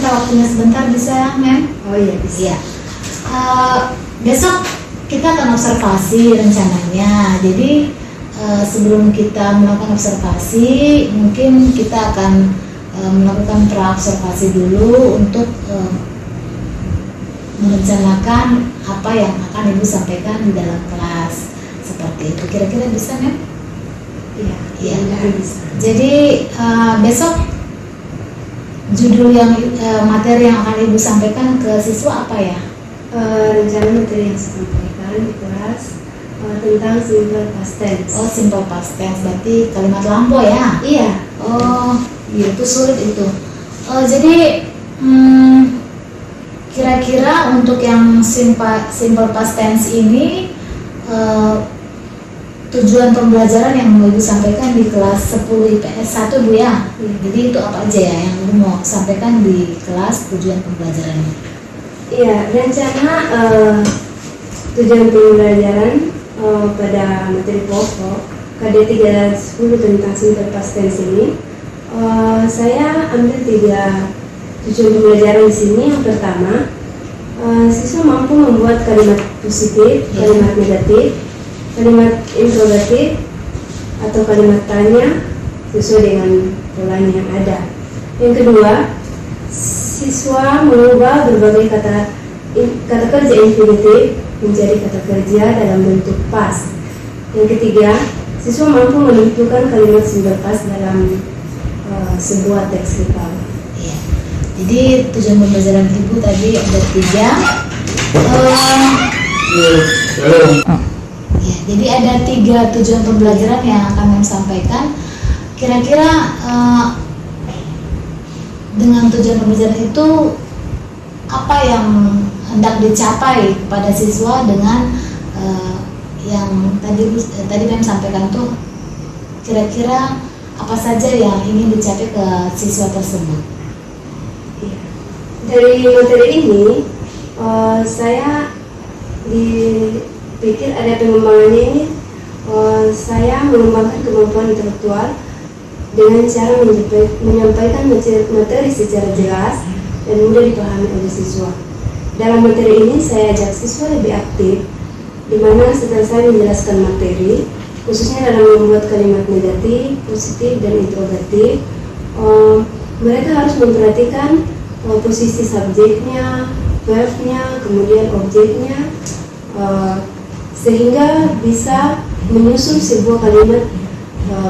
minta waktunya sebentar bisa, Mem? Oh iya, bisa. Iya. Besok kita akan observasi rencananya. Jadi sebelum kita melakukan observasi, mungkin kita akan melakukan pra-observasi dulu untuk merencanakan apa yang akan Ibu sampaikan di dalam kelas. Seperti itu. Kira-kira bisa, Mem? Iya, Iya. bisa. Jadi besok judul yang materi yang akan Ibu sampaikan ke siswa apa ya? Rencana materi yang saya sampaikan di kelas tentang simple past tense. Oh, simple past tense, berarti kalimat lampau ya? Iya. Oh, iya, itu sulit itu. Jadi kira-kira untuk yang simple past tense ini tujuan pembelajaran yang mau Ibu sampaikan di kelas 10 IPS 1 Bu ya? Jadi itu apa aja ya yang Ibu mau sampaikan di kelas tujuan pembelajarannya? Iya, rencana tujuan pembelajaran pada materi pokok KD 310 tentang simple past tense ini, saya ambil 3 tujuan pembelajaran di sini. Yang pertama, siswa mampu membuat kalimat positif, kalimat negatif, kalimat interrogatif atau kalimat tanya sesuai dengan polanya yang ada. Yang kedua, siswa mengubah berbagai kata kerja infinitif menjadi kata kerja dalam bentuk past. Yang ketiga, siswa mampu menentukan kalimat simple past dalam sebuah teks lekal. Iya. Jadi tujuan pembelajaran Ibu tadi ada 3. Ya, jadi ada 3 tujuan pembelajaran yang akan Mem sampaikan. Kira-kira dengan tujuan pembelajaran itu apa yang hendak dicapai kepada siswa dengan yang tadi Mem sampaikan tuh, kira-kira apa saja yang ingin dicapai ke siswa tersebut? Ya. Dari materi ini saya dipikir ada pengembangannya ini. Saya mengembangkan kemampuan intelektual dengan cara menyampaikan materi secara jelas dan mudah dipahami oleh siswa. Dalam materi ini saya ajak siswa lebih aktif, di mana setelah saya menjelaskan materi, khususnya dalam membuat kalimat negatif, positif, dan interrogatif, mereka harus memperhatikan posisi subjeknya, verbnya, kemudian objeknya, sehingga bisa menyusun sebuah kalimat,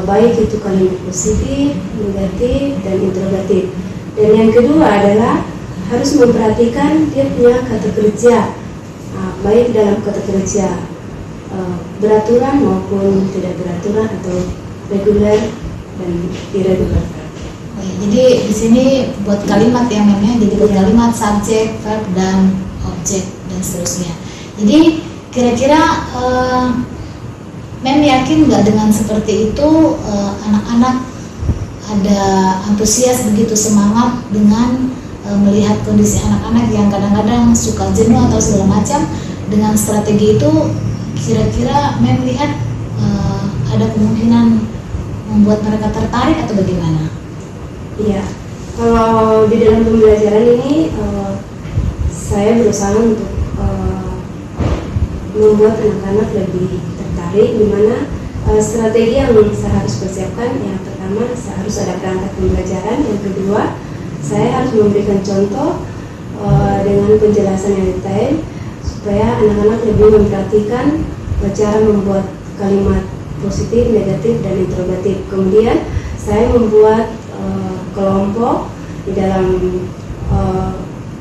baik itu kalimat positif, negatif, dan interrogatif. Dan yang kedua adalah harus memperhatikan dia punya kata kerja, baik dalam kata kerja beraturan maupun tidak beraturan atau reguler dan irregular. Oh ya, jadi di sini buat kalimat yang memang jadi buat kalimat subjek, verb, dan objek dan seterusnya. Jadi kira-kira Mem yakin nggak dengan seperti itu anak-anak ada antusias, begitu semangat dengan melihat kondisi anak-anak yang kadang-kadang suka jenuh atau segala macam? Dengan strategi itu kira-kira Mem lihat ada kemungkinan membuat mereka tertarik atau bagaimana? Iya, kalau di dalam pembelajaran ini saya berusaha untuk membuat anak-anak lebih tertarik, di mana strategi yang saya harus persiapkan, yang pertama saya harus ada perangkat pembelajaran, yang kedua saya harus memberikan contoh dengan penjelasan yang detail supaya anak-anak lebih memperhatikan cara membuat kalimat positif, negatif, dan interrogatif. Kemudian saya membuat kelompok di dalam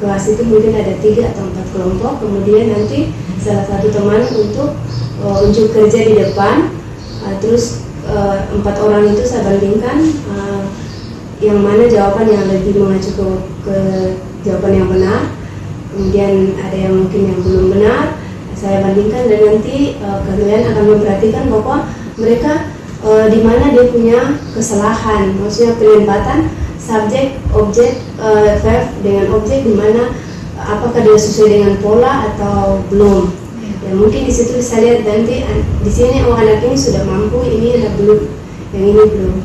kelas itu, mungkin ada 3 atau 4 kelompok. Kemudian nanti salah satu teman untuk unjuk kerja di depan, terus 4 orang itu saya bandingkan yang mana jawaban yang lebih mengacu ke jawaban yang benar. Kemudian ada yang mungkin yang belum benar, saya bandingkan, dan nanti kalian akan memperhatikan bahwa mereka di mana dia punya kesalahan, maksudnya penempatan subjek, objek, verb dengan objek, di mana apakah dia sesuai dengan pola atau belum. Ya mungkin di situ bisa lihat nanti di sini anak ini sudah mampu, ini ada belum, yang ini belum.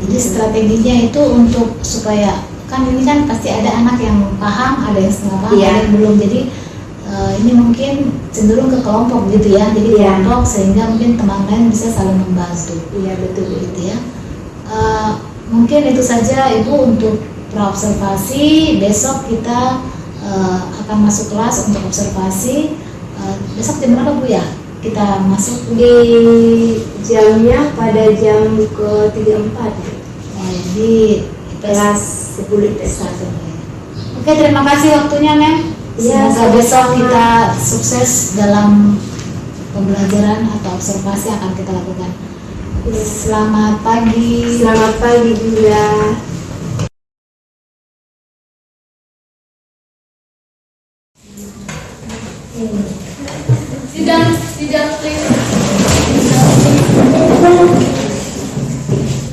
Jadi strateginya itu untuk supaya kan ini kan pasti ada anak yang ada yang setengah paham, Iya. ada yang belum. Jadi ini mungkin cenderung ke kelompok gitu ya. Jadi Iya. kelompok sehingga mungkin teman lain bisa saling membantu. Iya betul. Gitu ya. Mungkin itu saja Ibu untuk praobservasi. Besok kita akan masuk kelas untuk observasi. Besok jam berapa Bu ya? Kita masuk Di jamnya pada jam ke-34 ya. di Kelas 10 IPS 1. Oke, terima kasih waktunya, Mem. Iya, Semoga besok sama-sama. kita sukses dalam pembelajaran atau observasi yang akan kita lakukan. Selamat pagi. Selamat pagi juga. Sidang, please.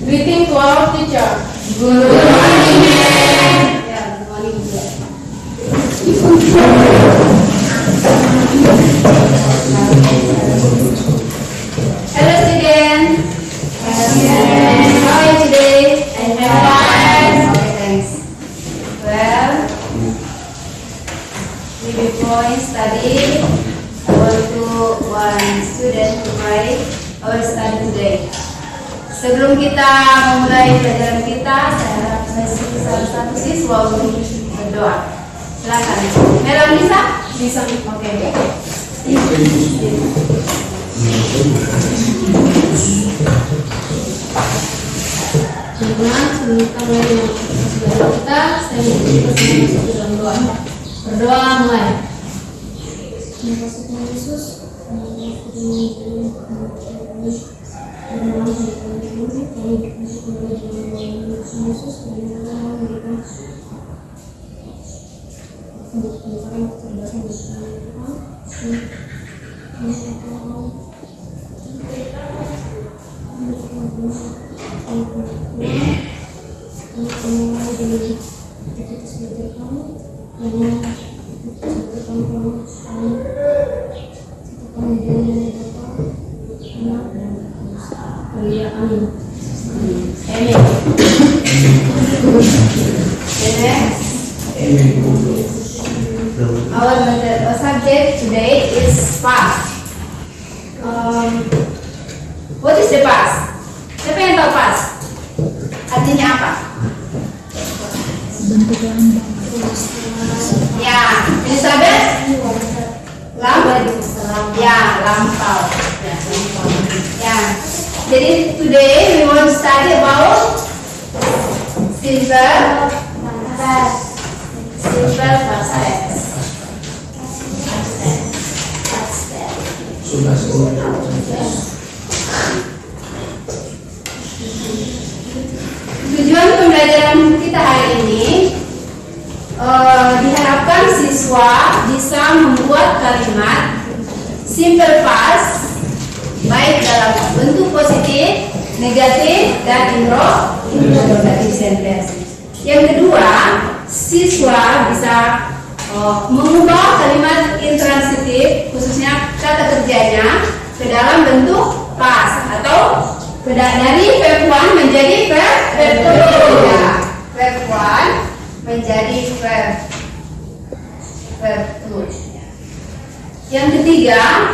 Greeting to our teacher. Good morning, ma'am. Yeah, good morning. Hello, students. How are you today? I'm fine. Okay, thanks. Well, before we study, I want to one student to write our study today. Sebelum kita memulai pelajaran kita, saya harap salah satu siswa untuk berdoa. Silakan. Melam bisa? Bisa. Oke. Sebelum kita mulai pelajaran kita, saya ingin masuk dalam doa. Berdoa mulai. Terima kasih Tuhan Yesus. Our subject today is past. What is the past? Siapa yang tahu past? Artinya apa? Bentuk lambang. Ya, Elizabeth? Ya, lampau. Ya. Jadi today we want to study about simple past tense. Tujuan pembelajaran kita hari ini diharapkan siswa bisa membuat kalimat simple past baik dalam bentuk positif, negatif, dan interrogative sentence. Yang kedua, siswa bisa mengubah kalimat intransitif, khususnya kata kerjanya, ke dalam bentuk past atau dari verb 1 menjadi verb 2. Ya, verb 1 menjadi verb 2. Yang ketiga,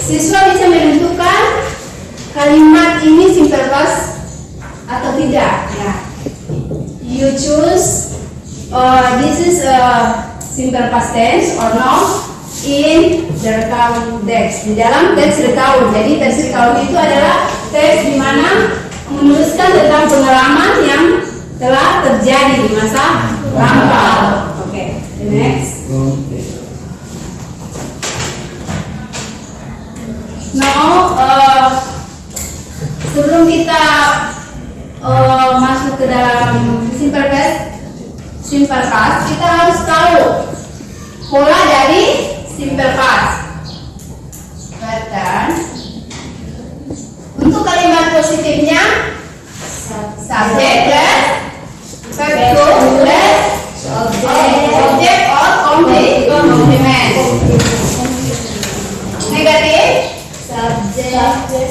siswa bisa menentukan kalimat ini simple past atau tidak. Ya, you choose this is a simple past tense or not in the recount text. Di dalam teks recount. Jadi teks recount itu adalah teks di mana menuliskan tentang pengalaman yang telah terjadi di masa lampau. Oke, the next. Now, sebelum kita masuk ke dalam simple past, kita harus tahu pola dari simple past. Pattern. Untuk kalimat positifnya, subject plus verb 2 plus object or complement. Negatif,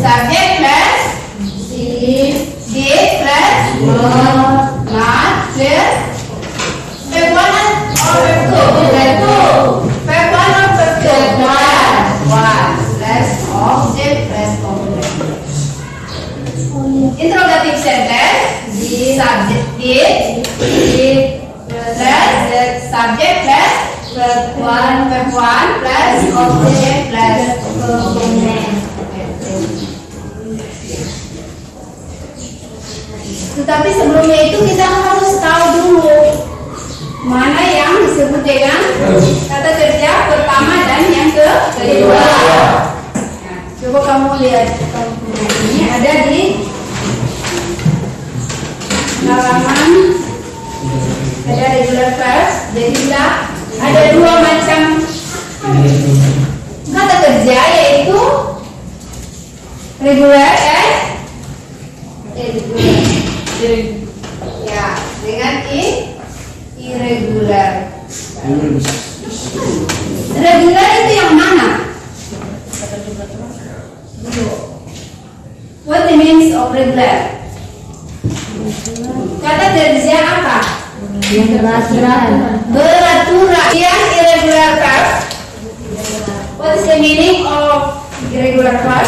subject plus did plus not plus verb 1 Verb 2. Verb 1 or verb 2? One. Plus object plus object. Interrogative sentence. Subject did plus subject plus verb 1 plus object plus complement. Tetapi sebelumnya itu kita harus tahu dulu mana yang disebut dengan kata kerja pertama dan yang kedua. Nah, coba kamu lihat, ini ada di halaman, ada regular verbs. Jadi ada dua macam kata kerja, yaitu regular dan ya, dengan irregular. Regular itu yang mana? What the means of regular? Kata kerja apa? Beraturan. Yang irregular verb. What is the meaning of irregular verb?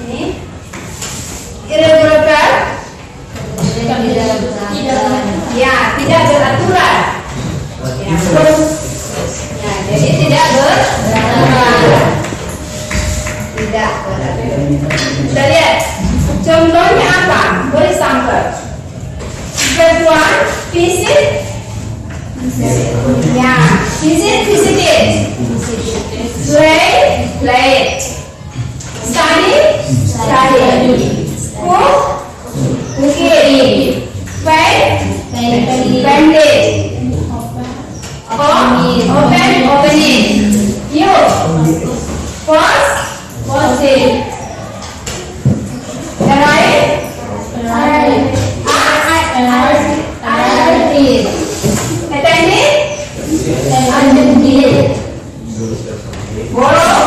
Ini irregular verb. Ya, tidak beraturan. Ya, jadi tidak beraturan. Tidak beraturan. Kita lihat contohnya apa? For example, verb 1, visit. Ya, visit, visited. Play, played. Study, studied. Cook, cooked. Paint, painted. Open, opening. Use, pause, pausing. Arrive, attended. Borrow,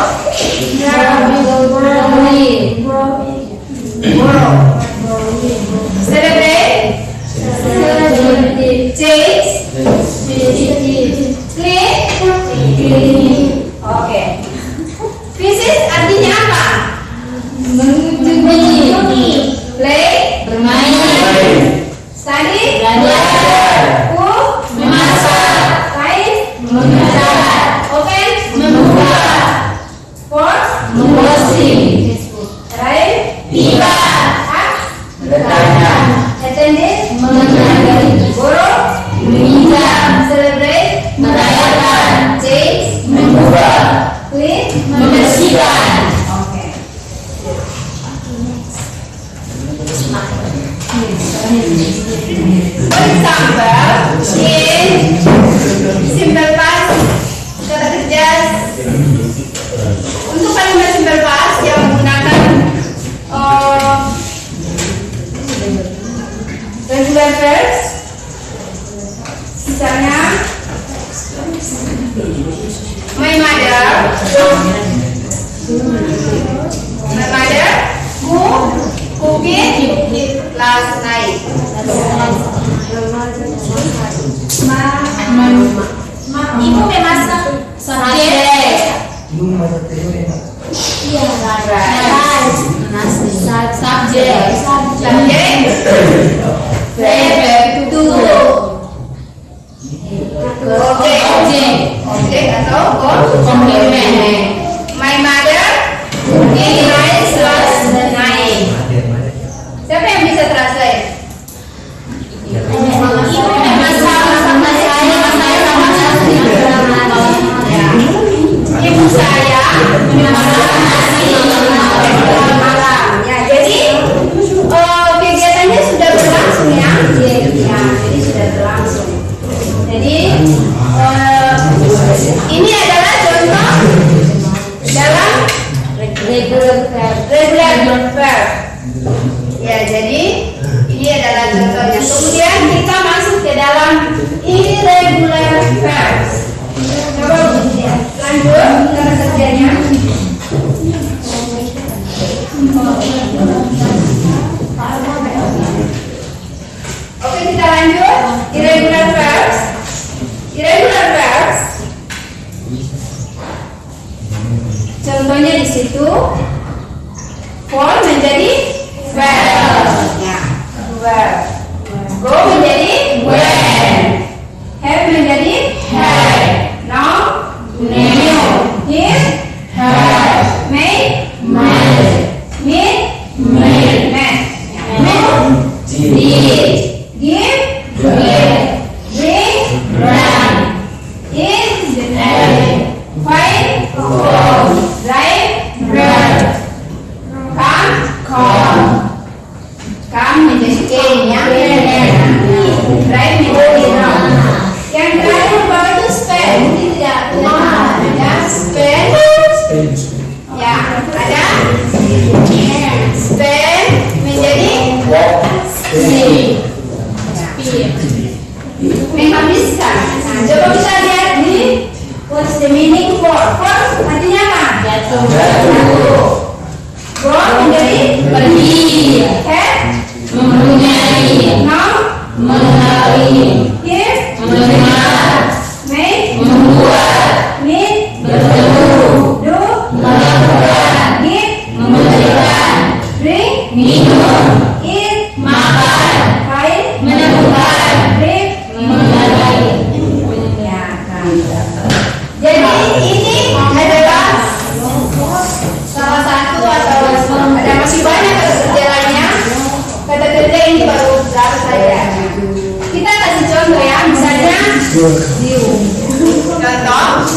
celebrate, change, clean. Oke. Visit artinya apa? Mengunjungi. Play, bermain. Study, belajar. Cook, memasak. Paint, mengecat. Open, membuka. Pause, memposting. Arrive, tiba. Bertanya. Attended, menghadiri. Borrow, meminjam. Celebrate, merayakan. Change, mengubah. Clean, membersihkan. Oke. For example, in simple past kata kerja untuk kalimat simple past yang menggunakan regular verbs, misalnya my mother cooked last night. Ibu memasak. Subject. Verb to. Objek atau complement. My mother cooked rice last night. Siapa yang bisa translate? Ibu memasak sama saya. Ibu saya memasak nasi malam. Ya, jadi kegiatannya sudah berlangsung ya. Ya, jadi sudah berlangsung. Jadi ini adalah contoh dalam regular verb. Ya, jadi ini adalah contohnya. Kemudian kita masuk ke dalam irregular verbs. Coba lanjut cara kerjanya. Oke, kita lanjut, irregular verbs. Irregular verbs. Contohnya di situ, for menjadi well, ya, well. Go menjadi went, have menjadi had, now new, here have, made meet met, did, give bring run, eat find drive come menjadi came ya, drive menjadi run. Yang terakhir bawah itu spend, ini tidak ada spend ya, ada spend menjadi menghabiskan. Nah, coba kita lihat nih, what's the meaning for? For artinya apa? Jatuh. Go menjadi pergi. Have mempunyai. Now mengetahui. Here mendengar. Make membuat. Meet bertemu. Do melakukan. Give memberikan. Drink minum. Eat makan. Find menemukan. Read mempelajari. Ya kan. Jadi ini adalah salah satu atau ada masih banyak kata-katanya. Kata-kata ini baru beberapa saja. Kita kasih contoh ya, misalnya contoh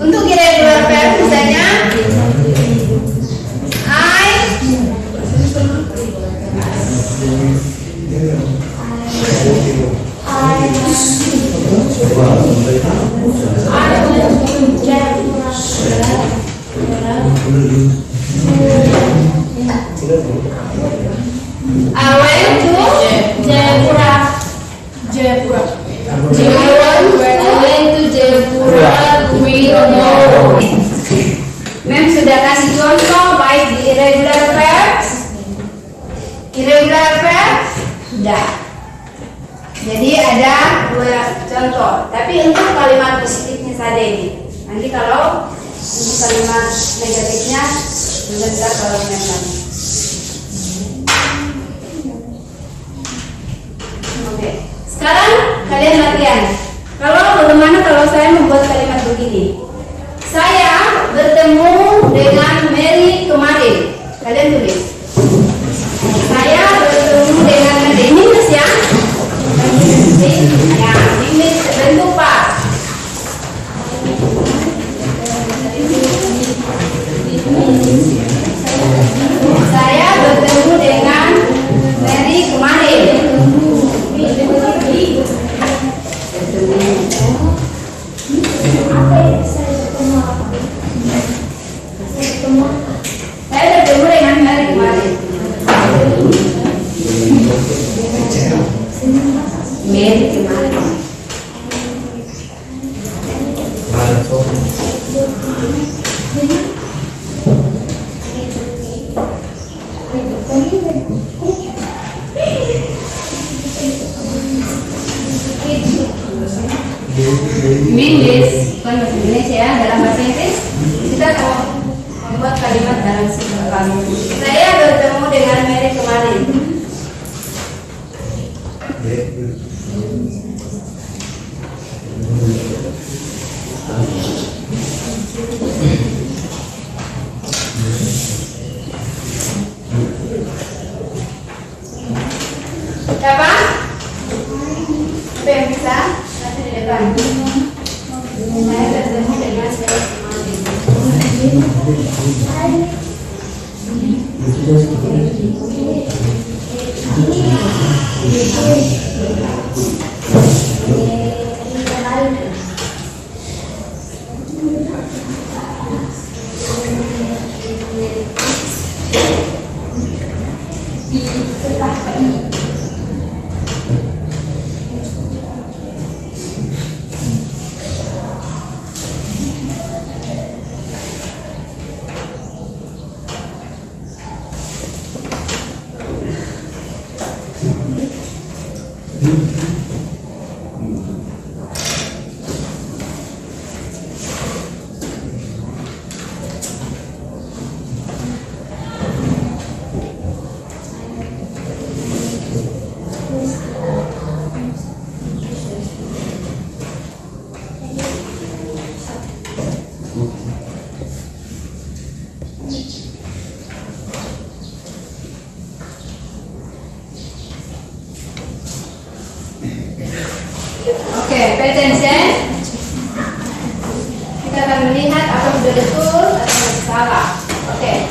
untuk irregular verb misalnya I went to Jayapura. Mem sudah kasih contoh baik di irregular verbs. Irregular verbs sudah. Jadi ada dua contoh. Tapi untuk kalimat positifnya saja ini. Nanti kalau untuk kalimat negatifnya sudah kalau memang. Oke. Sekarang kalian latihan. Bagaimana kalau saya membuat kalimat begini? Saya bertemu dengan Mary kemarin. Kalian tulis. Saya bertemu dengan Mary. Ini tulis ya. Ya, ini bentuk pas. Saya bertemu dengan Mary kemarin. Saya bertemu dengan Mary kemarin. Mary kemarin. Inggris, bukan bahasa Indonesia ya, dalam bahasa Inggris kita membuat kalimat dalam sebuah kalimat. Saya bertemu dengan Mary kemarin. Siapa? Siapa yang bisa? Nanti di depan. Saya bertemu dengan Mary pay attention. Kita akan melihat apa sudah betul atau salah. Oke.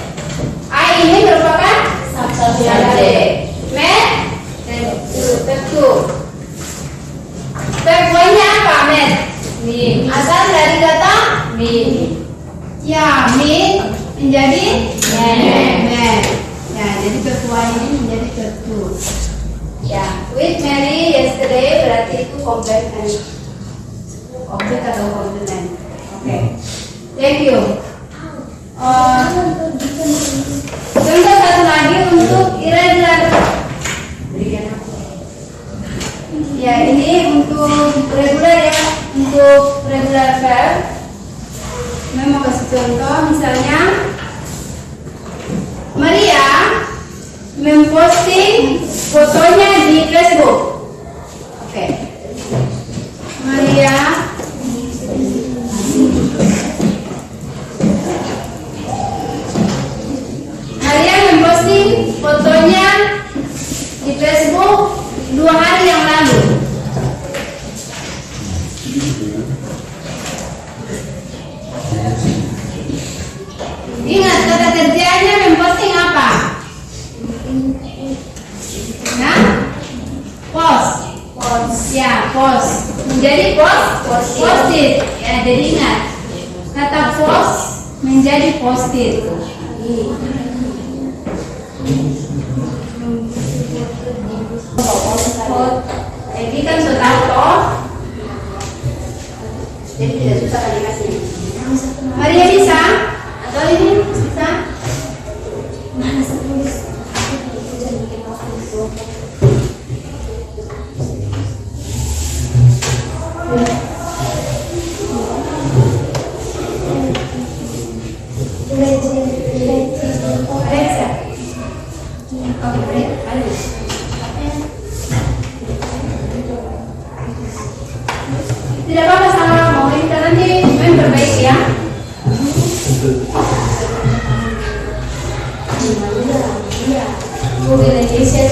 I ini merupakan subjek. Met dan verb. Verb nya apa, Met? Mean. Asal dari kata mean. Ya, mean menjadi met. Ya, jadi verb ini menjadi verb. Ya, with Mary yesterday berarti itu complement. Objek atau complement. Oke. Thank you. Contoh satu lagi untuk irregular. Ya, ini untuk regular ya, untuk regular verb. Saya mau kasih contoh, misalnya Maria memposting fotonya di Facebook. Oke. Maria memposting fotonya di Facebook 2 hari yang lalu. Ingat kata kerjanya memposting apa? Nah, post. Ya, post. Menjadi posted. Ya, jadi ingat kata post menjadi posted. Jadi kan sudah toh, jadi tidak susah kalimatnya. Maria bisa? Atau ini bisa? Mana tulis? Tidak apa-apa, salah mau kita nanti main perbaiki ya. Mobil Indonesia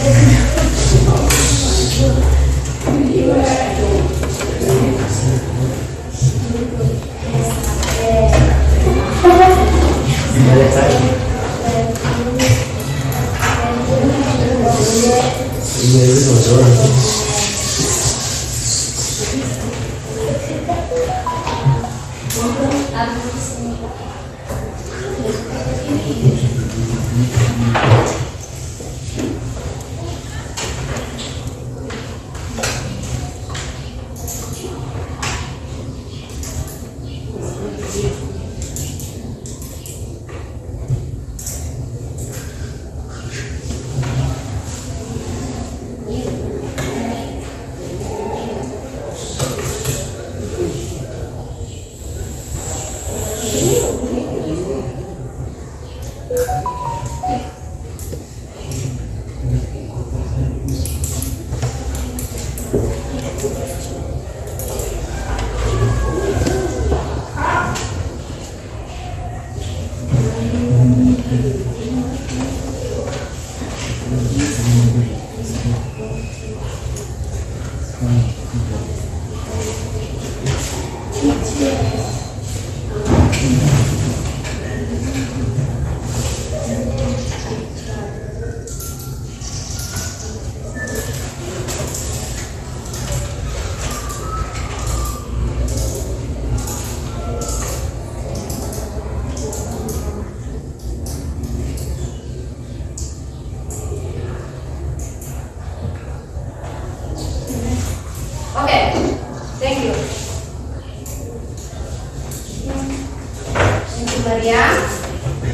Maria.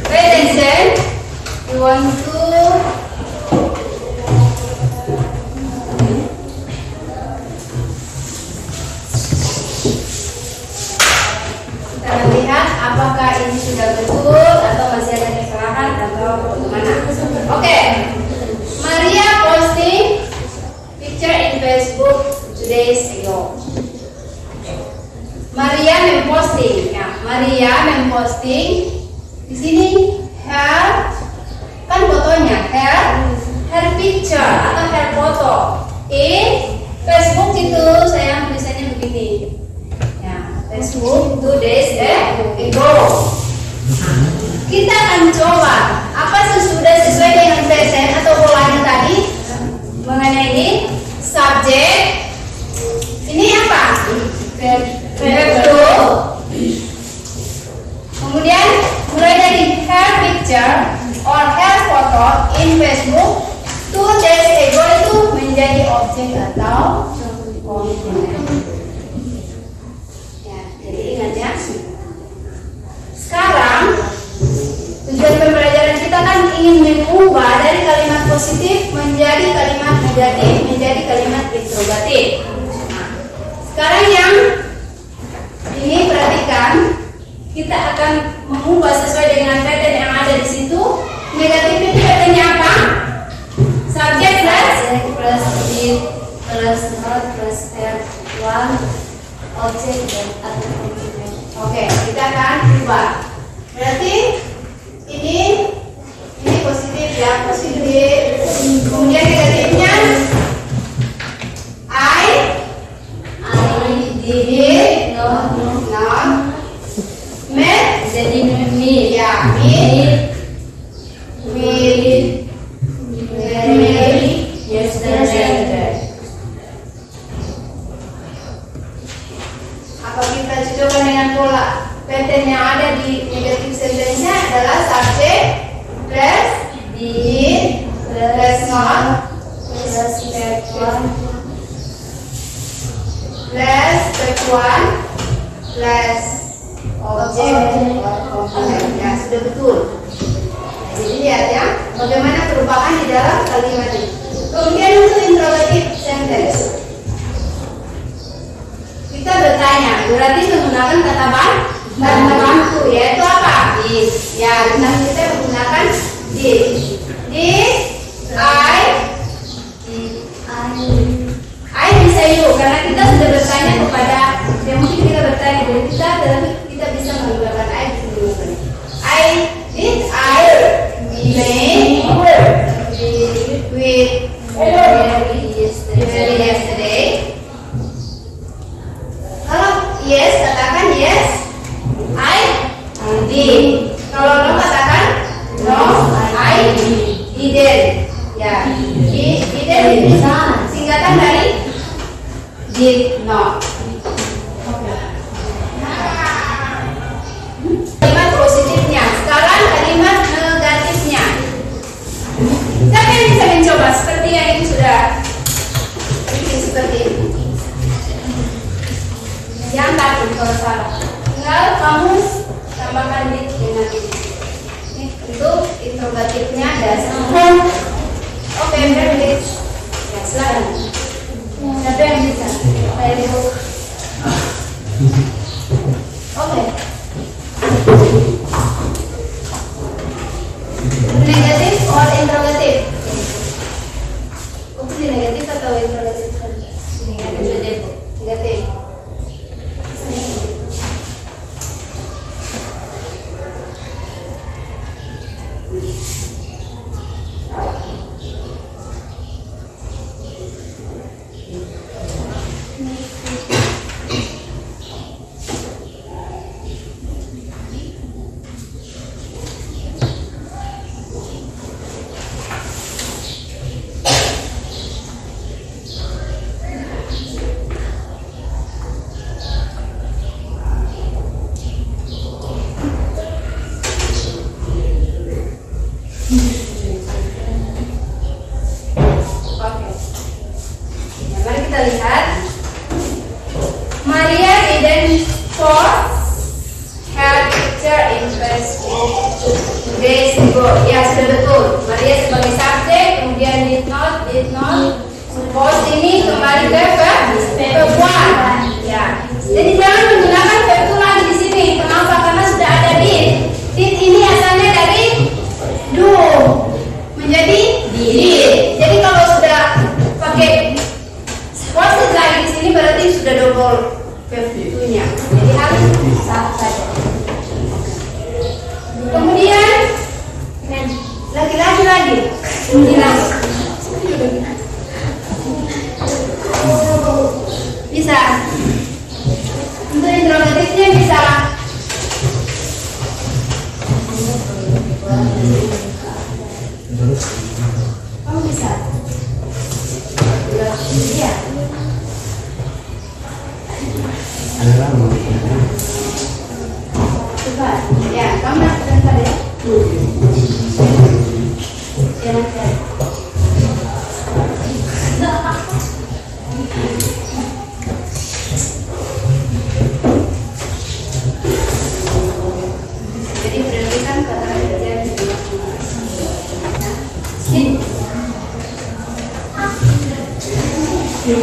Pay attention. You want to kita lihat apakah ini sudah betul atau masih ada kesalahan atau bagaimana. Oke. Maria posting picture in Facebook 2 days ago. Maria memposting, ya. Maria memposting di sini her kan fotonya her picture atau her foto in Facebook itu saya tulisannya begini. dari kalimat positif menjadi kalimat negatif, menjadi kalimat interrogatif. Nah, sekarang yang ini perhatikan, kita akan mengubah sesuai dengan pattern yang ada di situ. Negatif itu patternnya apa? Subjek plus did plus not plus verb one object dan other complement. Oke, kita akan ubah. Berarti ini positif ya, positif. Kemudian negatifnya I did not met, Jadi me ya, meet with yesterday. Apa kita cocokkan dengan pola pattern yang ada di negatif sentence-nya adalah subjek plus did plus not Plus verb one plus verb one plus object or complement. Ya, sudah betul. Nah, jadi lihat ya, bagaimana perubahan di dalam kalimat ini. Kemudian untuk interrogative sentence, kita bertanya, berarti menggunakan kata bantu, yaitu apa? Did. Ya, kita menggunakan did. Did I bisa you, karena kita sudah bertanya kepada yang mungkin kita bertanya dari kita, tetapi kita bisa menggunakan I di sini. Did I make with yesterday? Kalau yes, katakan yes, I did. Kalau no, katakan no, I didn't. Ya, didn't singkatan dari did not. Kalimat positifnya. Sekarang kalimat negatifnya. Siapa yang bisa mencoba seperti yang ini sudah bikin seperti ini? Jangan takut kalau salah. Tinggal kamu tambahkan did dengan ini. Ini untuk interrogatifnya dasar. Oke, berarti ya silakan. Siapa yang bisa? Saya dulu. Oke. Negatif or interrogatif? Untuk negatif atau interrogatif? Negatif. Negatif. Oke. Ya, mari kita lihat. Maria didn't post her picture in Facebook 2 days ago. Ya, sudah betul. Maria sebagai subjek, kemudian did not post ini kembali ke verb one. Ya. Jadi jangan menggunakan verb two lagi di sini. Kenapa? Karena sudah ada did. Did ini asalnya dari do menjadi did. Jadi kalau sudah pakai posted lagi di sini berarti sudah double verb two-nya. Jadi harus sah saja. Kemudian lagi-lagi lagi. Bisa. Untuk Oke,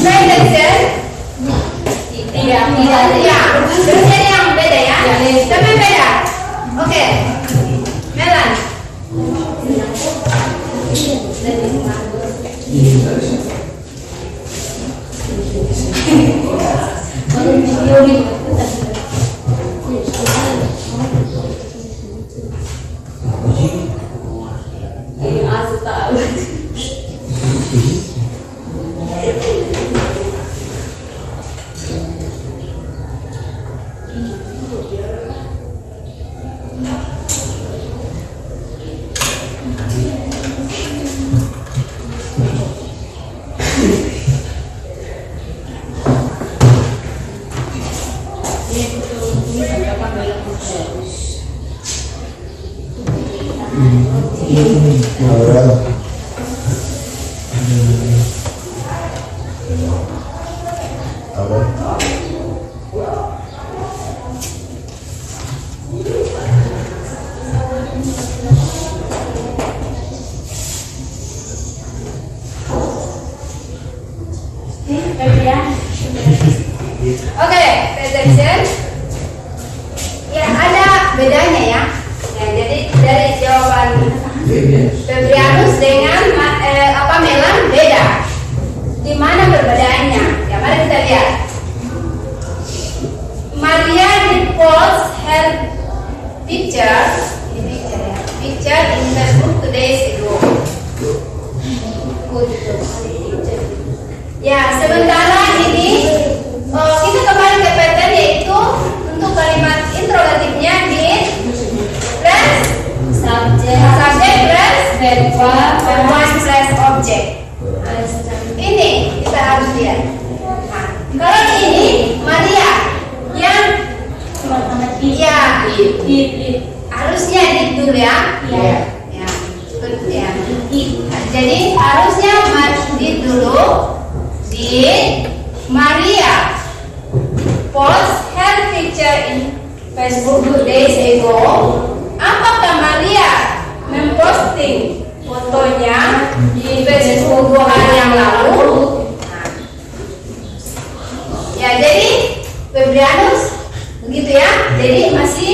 next section. Terusnya yang beda ya. Tapi beda. Oke. Melan. Oke, section. Ya, ada bedanya ya. Ya, jadi dari jawaban Febrianus dengan Melan beda. Di mana perbedaannya? Ya, mari kita lihat. Maria did post her picture in Facebook 2 days ago. Ya, sementara ini kita kembali ke pattern, yaitu untuk kalimat interrogatifnya did plus subject plus verb one plus object. Ini kita harus lihat. Nah, kalau ini Maria yang harusnya did dulu ya. Jadi harusnya did dulu. Did Maria post her picture in Facebook 2 days ago? Apakah Maria memposting fotonya di Facebook 2 hari yang lalu? Ya, jadi Febrianus begitu ya. Jadi masih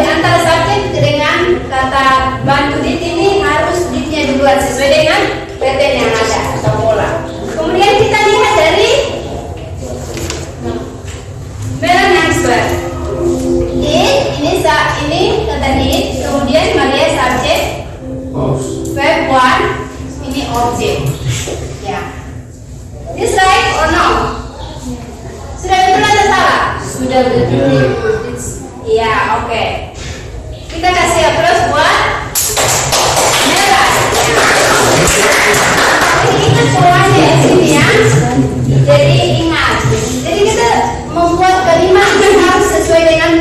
antara subjek dengan kata bantu did ini harus didnya duluan sesuai dengan pattern yang ada atau pola. Kemudian kita lihat dari Melan answer. Ini kata did, kemudian Maria subjek, verb one, ini objek. Ya. This right or no? Sudah betul atau salah? Sudah betul. Iya, oke. Kita kasih applause buat Melan. Jadi ingat polanya ya sini ya. Jadi ingat. Jadi kita membuat kalimat yang harus sesuai dengan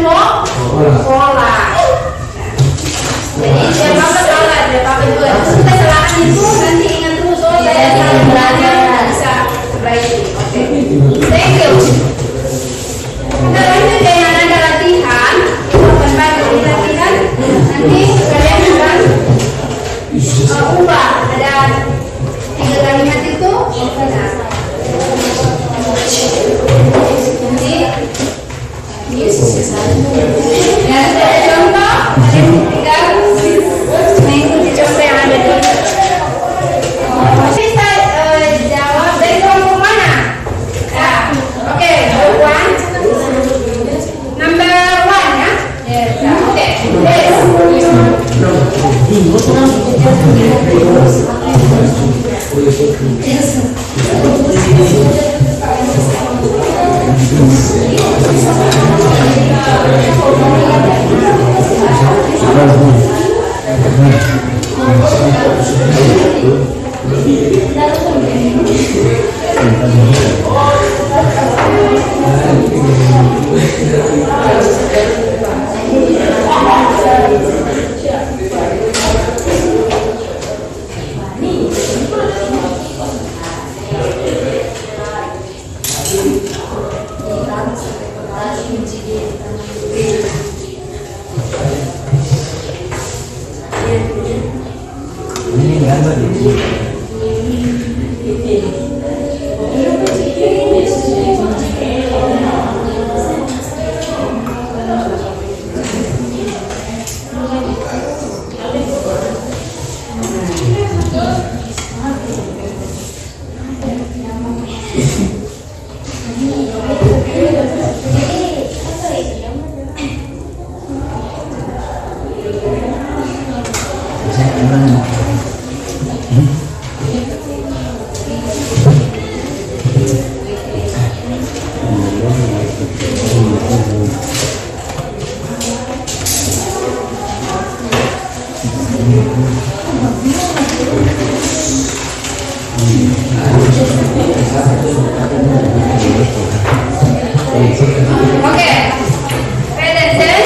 pola. Jadi jangan apa salah, jangan apa juga. Terus kita salahkan itu nanti ingat terus. Oh, saya salah belajar, bisa perbaiki. Oke. Thank you. Kita lanjut dengan ada latihan. Kita akan bantu di latihan. Nanti kalian Oke, attention.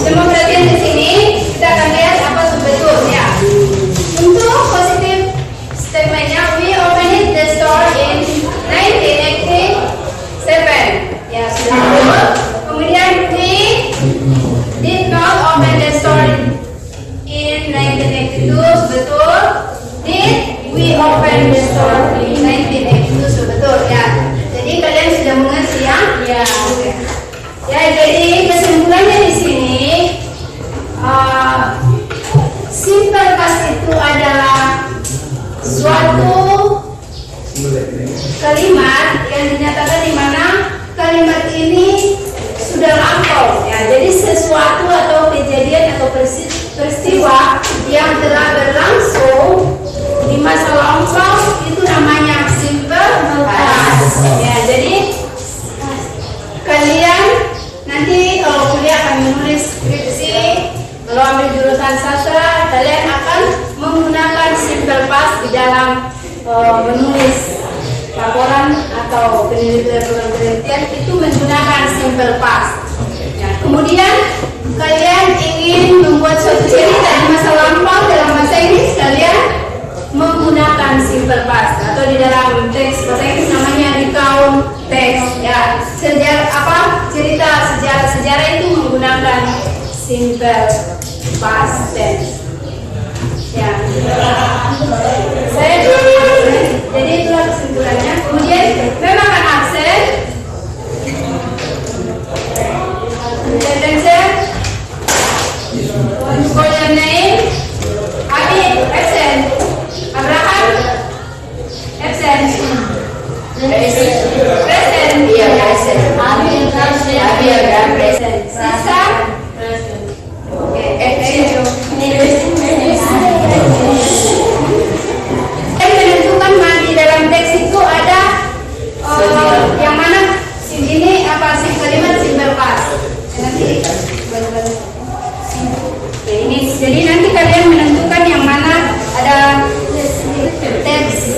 Semua perhatian di sini. Kita akan lihat apa betul ya. Untuk positive statementnya, we opened the store in 1987. Ya sudah betul. Kemudian we did not open the store in 1982. Betul. Did we open the store in 1982? Betul ya. Jadi kalian sudah mengerti ya? Ya. Oke. Ya, jadi kesimpulannya di sini simple past itu adalah suatu kalimat yang dinyatakan di mana kalimat ini sudah lampau ya. Jadi sesuatu atau kejadian atau peristiwa yang telah berlangsung di masa lampau itu namanya simple past ya. Jadi kalian nanti kalau kuliah akan menulis skripsi, kalau ambil jurusan sastra, kalian akan menggunakan simple past di dalam menulis laporan atau penelitian itu menggunakan simple past. Ya, kemudian kalian ingin membuat suatu cerita di masa lampau dalam bahasa Inggris, kalian menggunakan simple past atau di dalam teks bahasa Inggris namanya recount text ya. Cerita sejarah itu menggunakan simple past tense ya. Saya jadi itulah kesimpulannya. Kemudian memang akan absen. Attention. For your name, Abi absent. Abraham absent. Present. Iya, present. Abi present. Sisa. Oke, thank you. Dan menentukan mana di dalam teks itu ada yang mana ini apa sih kalimat simple past. Nanti ini jadi nanti kalian menentukan yang mana ada teks.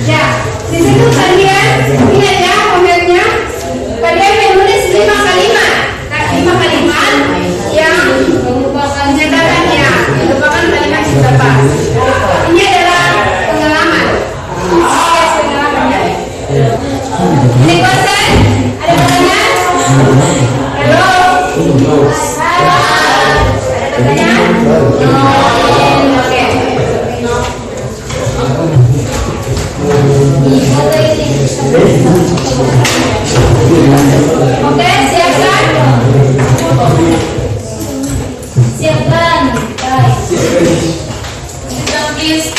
Ya, di situ kalian ingat ya komennya. Kalian menulis 5 kalimat. Nah, 5 kalimat yang menyatakan ya merupakan kalimat simple past. Ini adalah pengalaman. Pengalaman ya. Ini question? Ada pertanyaan? Halo? Ada pertanyaan? Oke. Oke, siapkan? Siapkan. Please.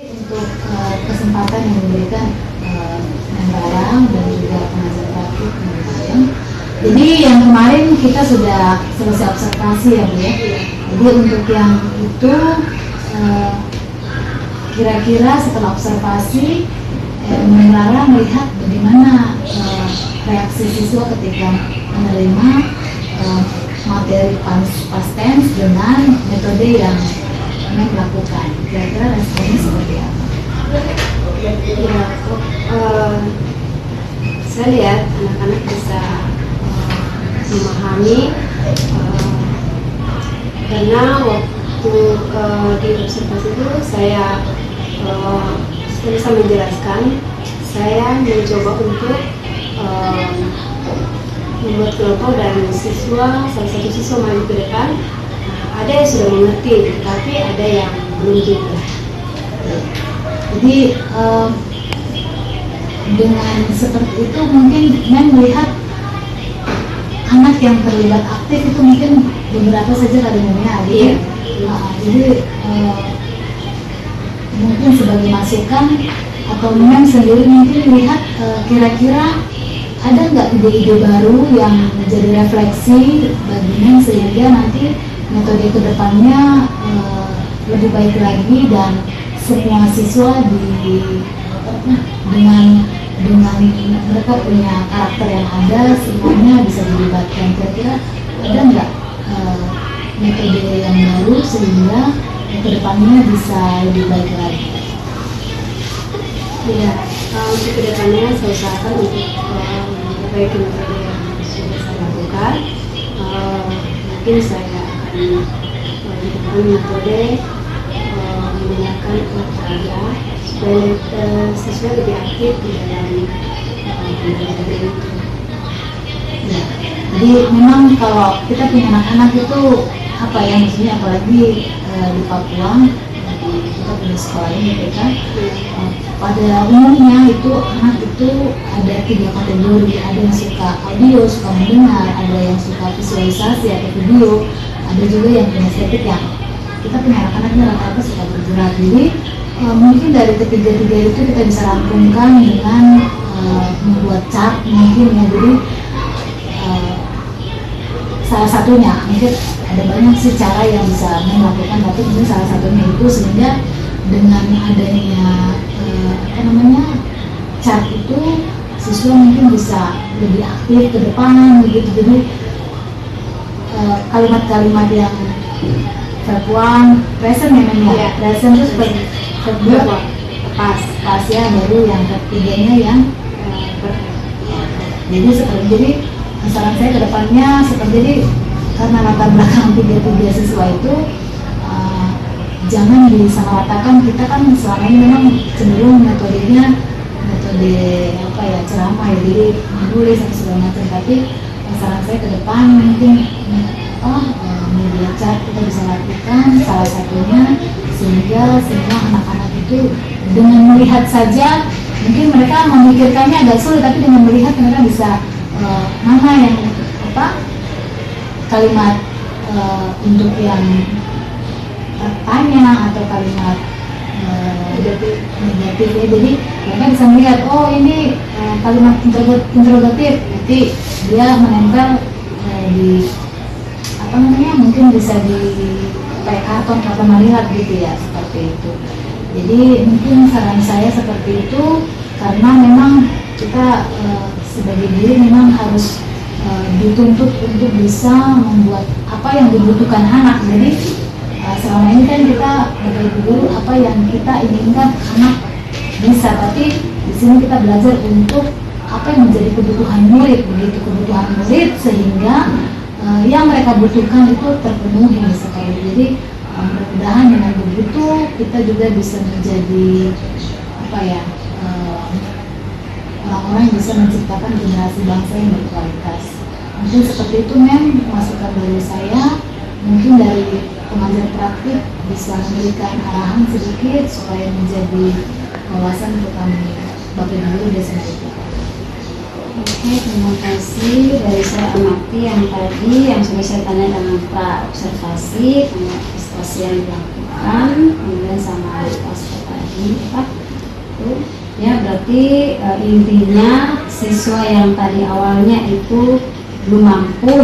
Untuk kesempatan yang diberikan Menbarang dan juga pengajar praktik kemarin. Jadi yang kemarin kita sudah selesai observasi ya Bu ya. Jadi untuk yang itu kira-kira setelah observasi Menbarang melihat bagaimana reaksi siswa ketika menerima materi past tense dengan metode yang melakukan. Kira-kira responnya seperti apa? Ya, saya lihat anak-anak bisa memahami karena waktu di observasi itu saya bisa menjelaskan, saya mencoba untuk membuat kelompok dan salah satu siswa maju ke depan. Ada yang sudah mengerti, tapi ada yang belum juga. Jadi dengan seperti itu mungkin melihat anak yang terlibat aktif itu mungkin beberapa saja kalimatnya ada. Iya. Jadi mungkin sebagai masukan atau sendiri mungkin melihat kira-kira ada nggak ide-ide baru yang menjadi refleksi bagi sehingga nanti metode kedepannya lebih baik lagi dan semua siswa dengan mereka punya karakter yang ada, semuanya bisa dilibatkan. Kira-kira ada nggak metode yang baru sehingga kedepannya bisa lebih baik lagi? Ya, untuk kedepannya saya usahakan untuk memperbaiki metode yang sudah saya lakukan. Mungkin saya akan menggunakan metode menggunakan olahraga supaya siswa lebih aktif di dalam metode itu. Ya, jadi memang kalau kita punya anak-anak itu apa ya, maksudnya apalagi di Papua, kita punya sekolah ini kan, pada umumnya itu anak itu ada 3 kategori, ada yang suka audio, suka mendengar, ada yang suka visualisasi atau video, ada juga yang kinestetik yang kita punya anak-anaknya rata-rata suka bergerak. Jadi mungkin dari ketiga-tiga itu kita bisa rampungkan dengan membuat chart mungkin ya. Jadi salah satunya mungkin ada banyak sih cara yang bisa melakukan, tapi mungkin salah satunya itu sehingga dengan adanya chart itu siswa mungkin bisa lebih aktif ke depan begitu. Jadi kalimat-kalimat yang verb 1 present ya memang Iya. present terus verb 2 pas ya, baru yang verb 3-nya yang jadi saran saya ke depannya seperti ini, karena latar belakang tiga siswa itu jangan disamaratakan. Kita kan selama ini memang cenderung metodenya metode ceramah ya, jadi menulis atau segala macam, tapi saran saya ke depan mungkin media chat kita bisa lakukan salah satunya, sehingga semua anak-anak itu dengan melihat saja, mungkin mereka memikirkannya agak sulit, tapi dengan melihat mereka bisa mana yang kalimat untuk yang tanya atau kalimat negatif ya. Jadi mereka bisa melihat, oh ini kalimat interrogatif, nanti dia menempel di mungkin bisa di karton atau melihat gitu ya, seperti itu. Jadi mungkin saran saya seperti itu, karena memang kita sebagai guru memang harus dituntut untuk bisa membuat apa yang dibutuhkan anak. Jadi selama ini kan kita sebagai guru apa yang kita inginkan anak bisa, tapi di sini kita belajar untuk apa yang menjadi kebutuhan murid, begitu kebutuhan murid sehingga yang mereka butuhkan itu terpenuhi sekali. Jadi mudah-mudahan dengan begitu kita juga bisa menjadi orang-orang yang bisa menciptakan generasi bangsa yang berkualitas. Mungkin seperti itu masukan dari saya. Mungkin dari pengajar praktik bisa memberikan arahan sedikit supaya menjadi wawasan untuk kami Bapak Ibu desa kita. Oke, terima kasih dari saya amati yang tadi yang sudah saya tanya dengan pra observasi, kemudian observasi yang dilakukan, kemudian sama pas Ya, berarti intinya siswa yang tadi awalnya itu belum mampu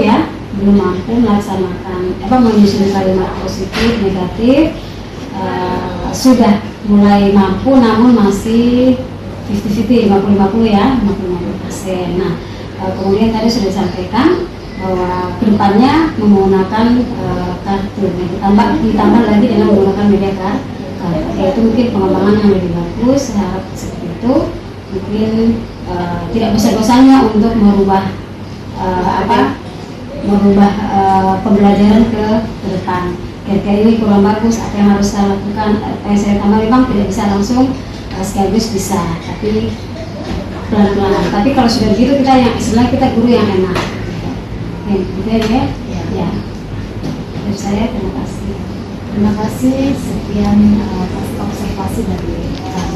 melaksanakan menyusun kalimat positif negatif, sudah mulai mampu namun masih 50-50 ya, 50%. Nah, kemudian tadi sudah disampaikan bahwa kedepannya menggunakan kartu, ditambah lagi dengan menggunakan media kartu, yaitu mungkin pengembangan yang lebih bagus. Saya harap seperti itu, mungkin tidak bosan-bosannya untuk merubah pembelajaran ke depan. Kira-kira ini kurang bagus, apa yang harus saya lakukan, apa yang saya tambah, memang tidak bisa langsung sekaligus bisa, tapi pelan-pelan. Tapi kalau sudah begitu kita yang istilahnya kita guru yang enak. Gitu ya. Ya. Dari saya terima kasih. Terima kasih, sekian observasi dari kami.